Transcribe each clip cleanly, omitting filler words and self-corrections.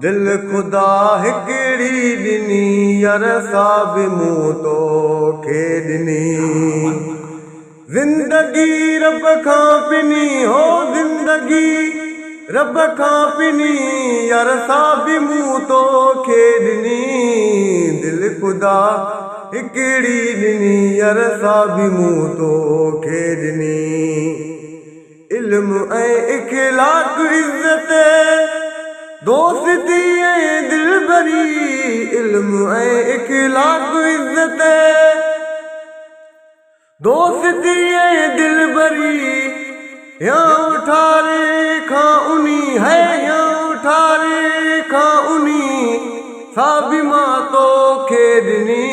दिल खुदा हिकिड़ी ॾिनी यार साब मूं तोखे ॾिनी ज़िंदगी रब खां पिनी हो ज़िंदगी रब खां पिनी यार साब मूं तोखे ॾिनी दिल खुदा हिकिड़ी ॾिनी यार साब मूं तोखे ॾिनी इल्म ऐं इख़लाक़ इज़्ज़त दोस्ती ऐं दिलबरी इल्म ऐं इख़लाक़ इज़्ज़त दोस्ती ऐं दिलबरी या उठारे खां उनी है या उठारे खां उनी साबी मां तोखे ॾिनी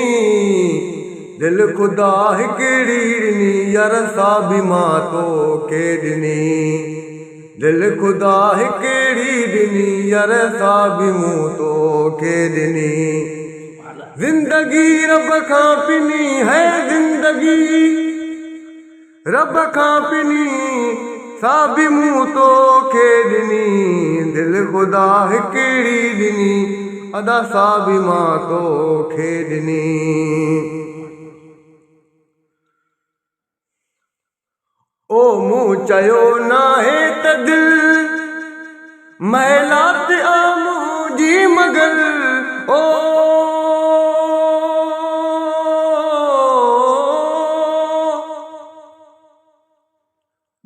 दिल खुदा हिकिड़ी ॾिनी यार साबी मां तोखे ॾिनी दिल खुदा हिकिड़ी ॾिनी यार साबी मूं तोखे ॾिनी ज़िंदगी रब खां पिनी है ज़िंदगी रब खां पिनी साबी मूं तोखे ॾिनी दिल खुदा हिकिड़ी ॾिनी अदा साबी मां तोखे ॾिनी ओ मूं चयो नाहे त दिल महिलात आमू जी मगल ओ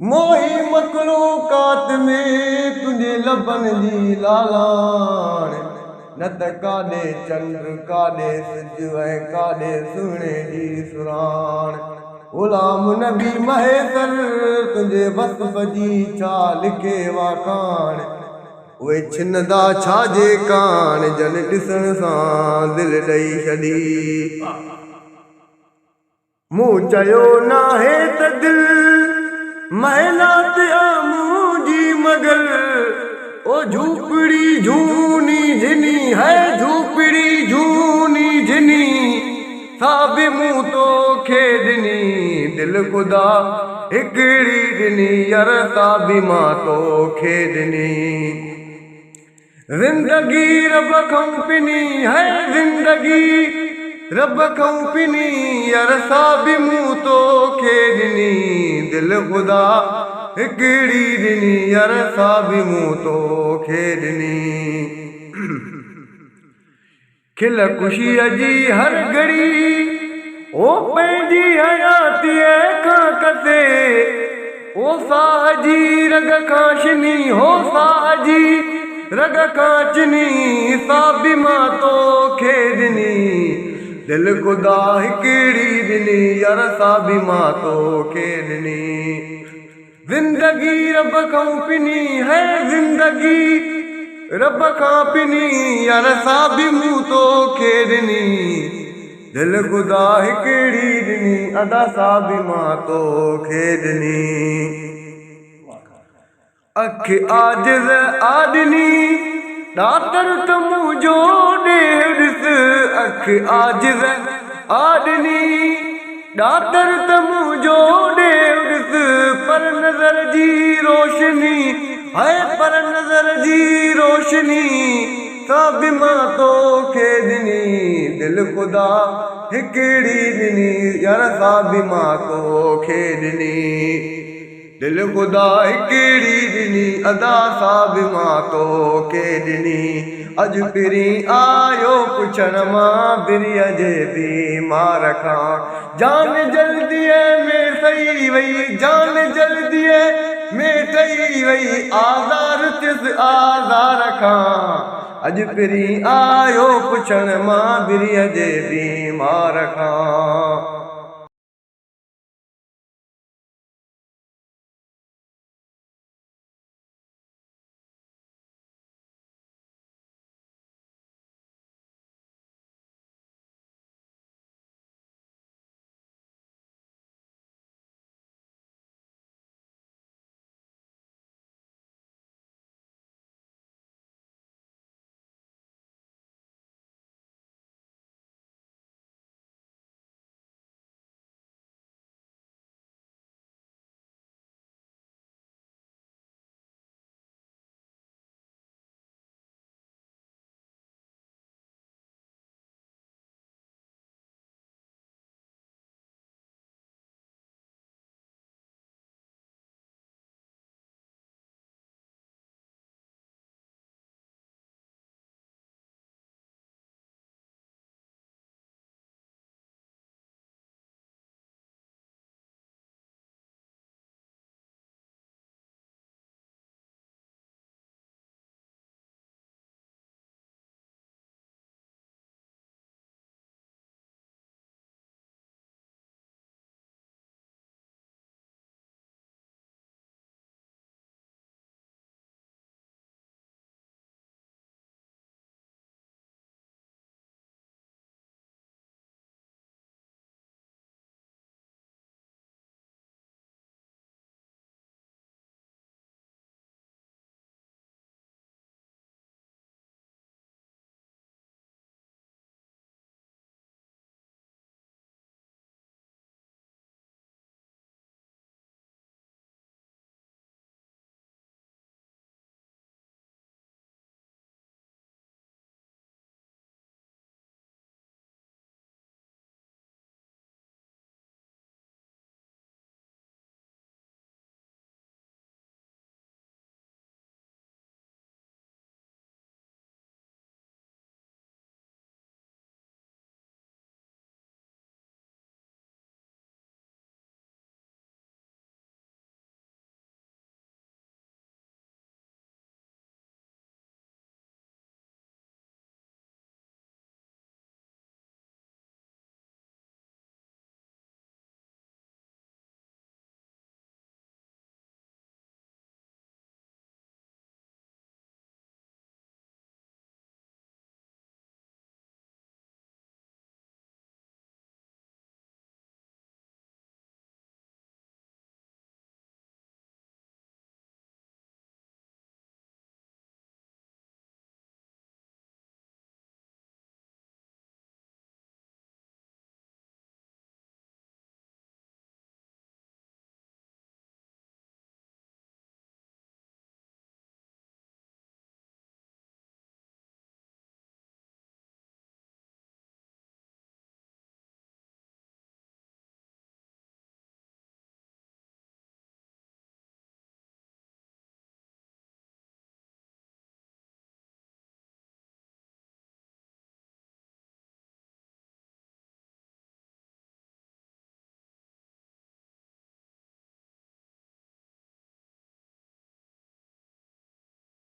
मोही मखलूकात में तुंहिंजे लबनि जी लालाण न त काॾे चंड काॾे सिज ऐं काॾे सुहिणे जी सुराण ग़ुलाम नबी महेसर तुंहिंजे वसफ़ जी छा लिखे वाकाण उहे छिनदा छाजे कान जन ॾिसण सां दिलि ॾेई छॾी मूं चयो नाहे त दिल महिलात आमू जी मगल ओ झूपड़ी झूनी झिनी है झूपड़ी झूनी झिनी साबी मूं तोखे ॾिनी दिल खुदा हिकिड़ी ॾिनी यार साबी मां तोखे ॾिनी ज़िंदगी रब खां पिनी है ज़िंदगी रब खां पिनी यार साबी मूं तोखे ॾिनी दिल खुदा हिकिड़ी ॾिनी यार साबी मूं तोखे ॾिनी खिल ख़ुशीअ जी हर घड़ी ओ पंहिंजी हयातीअ खां कसे ओ साह जी रग खां छिनी हो साह जी रग खां चिनी साबी मां तोखे ॾिनी दिल खुदा हिकिड़ी ॾिनी यार साबी मां तोखे ॾिनी ज़िंदगी रब खां पिनी है ज़िंदगी रब खां पिनी यार साबी मूं तोखे ॾिनी दिल खुदा हिकिड़ी ॾिनी अदा साबी मां तोखे ॾिनी अखि आजिज़ आॾिनी ॾातर त मुंहिंजो ॾेर ॾिस अखि आजिज़ आॾिनी ॾातर त मुंहिंजो ॾेर ॾिस पर नज़र जी रोशनी है पर नज़र जी रोशनी साबी मां तोखे ॾिनी दिल खुदा हिकिड़ी ॾिनी यार साबी मां तोखे ॾिनी दिल खुदा हिकिड़ी ॾिनी अदा साबी मां तोखे ॾिनी अॼु पिरी आयो पुछण मां बिरीअ जे बीमार खां जान जल्दीअ में सही वई जान जल्दीअ में ठही वई आज़ार थियसि आज़ार खां अॼु पिरी आयो पुछण मां बिरीअ जे बीमार खां